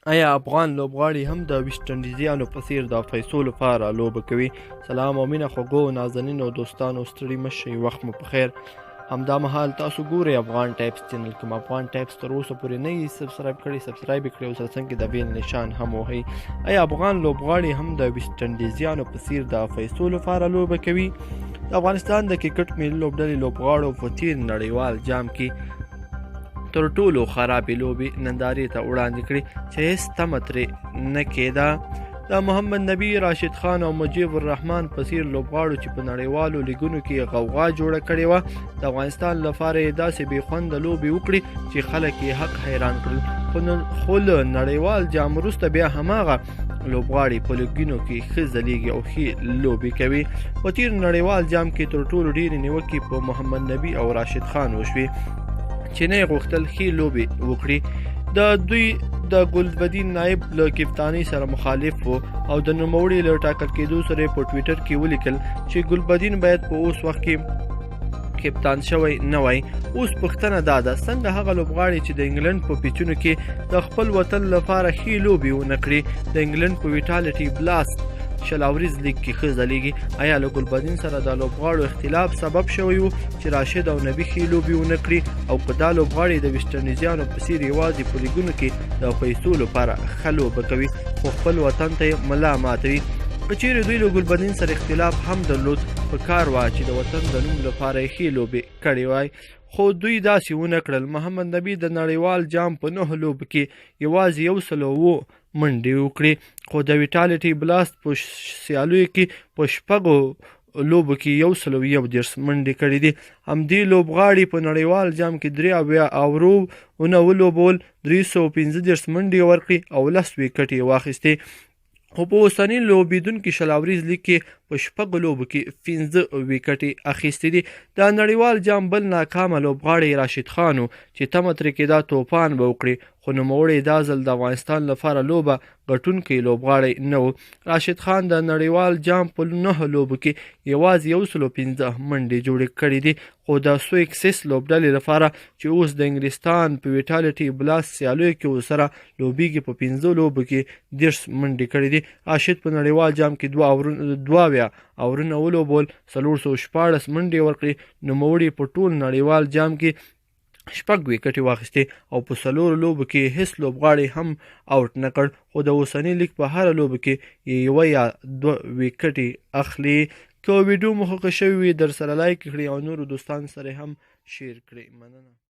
آیا افغان لوبغاړي هم د ویسټ انډیزیانو په څیر د پیسو لپاره لوبه کوي؟ سلام او مینه خوږو نازنینو دوستانو، ستړي مه شئ، وخت مو په خیر. همدا مهال تاسو ګورئ افغان ټایپس چینل. کوم افغان ټایپس تر اوسه پورې نه یې سبسکرایب کړی، سبسکرایب یې کړئ او سره څنګ کې د بیل نشان هم وهئ. آیا افغان لوبغاړي هم د ویسټ انډیزیانو په څیر د پیسو لپاره لوبه کوي؟ د افغانستان د کرکټ ملي لوبډلې لوبغاړو په تیر نړیوال جام کې تر ټولو خرابې لوبې نندارې ته وړاندې کړې چې هیڅ تمه ترې نه کېده. د محمد نبي، راشد خان او مجيب الرحمن په څیر لوبغاړو چې په نړیوالو لیګونو کې غوغا جوړه کړې وه، د افغانستان لپاره یې داسې بې خونده لوبې وکړې چې خلک یې حق حیران کړل. خو له نړیوال جام وروسته بیا هماغه لوبغاړي په لیګونو کې ښه ځلیږي او ښې لوبې کوي. په تیر نړیوال جام کې تر ټولو ډېرې نیوکې په محمد نبي او راشد خان وشوې چې نه یې غوښتل ښې لوبې وکړي. د دوی د ګلبدین نایب له کپتانۍ سره مخالف و او د نوموړي له ټاکل کېدو سره په ټویټر کې ولیکل چې ګلبدین باید په اوس وخت کې کپتان شوی نه وای. اوس پوښتنه دا ده، څنګه هغه لوبغاړي چې د انګلند په پیچونو کې د خپل وطن لپاره ښې لوبې ونه کړي، د انګلند په ویټالټي بلاست شلاوریز لیګ کې ښه ځلیږي؟ آیا له ګلبدین سره د لوبغاړو اختلاف سبب شوی و چې راشد او نبي ښې لوبې ونه کړي، او که دا لوبغاړي د ویسټ انډیزیانو په څیر یوازې په لیګونو کې د پیسو لپاره ښه لوبه کوي خو خپل وطن ته یې ملا ماتوي؟ که چیرې دوی له ګلبدین سره اختلاف هم درلود، په کار وه چې د وطن د نوم لپاره یې ښې لوبې کړې وای، خو دوی داسې ونه کړل. محمد نبي د نړیوال جام په 9 لوبو کې یوازې 107 منډې وکړې، خو د ویټالټي بلاست په سیالیو کې په 6 لوبو کې 131 منډې کړې دي. همدې لوبغاړي په نړیوال جام کې 83 اورونه ولوبول، 315 منډې ورکړې او 10 ویکټې یې واخیستې. خو په اوسني لوبېدونکي شلاوریز لیګ کې په 6 لوبو کې 15 ویکټې اخیستې دي. د نړیوال جام بل ناکامه لوبغاړی راشد خان و چې تمه ترې کېده توپان به وکړي، خو نوموړی دا ځل د افغانستان لپاره لوبه ګټونکی لوبغاړی نه و. راشد خان د نړیوال جام په 9 لوبو کې یوازې 115 منډې جوړې کړې دي، خو د سویکسس لوبډلې لپاره چې اوس د انګلستان په ویټالټي بلاست سیالیو کې ورسره لوبیږي په 15 لوبو کې 10 منډې کړې دي. راشد په نړیوال جام کې 22 اورونه ولوبول، 414 منډې ورکړې. نوموړي په ټول نړیوال جام کې 6 ویکټې واخیستې او په 4 لوبو کې هیڅ لوبغاړی هم آوټ نه کړ، خو د اوسني لیګ په هره لوبه کې 1 یا 2 ویکټې اخلي. که ویډیو مو خوښه شوې وي در سره لایک کړئ او نورو دوستانو سره هم شیر کړئ. مننه.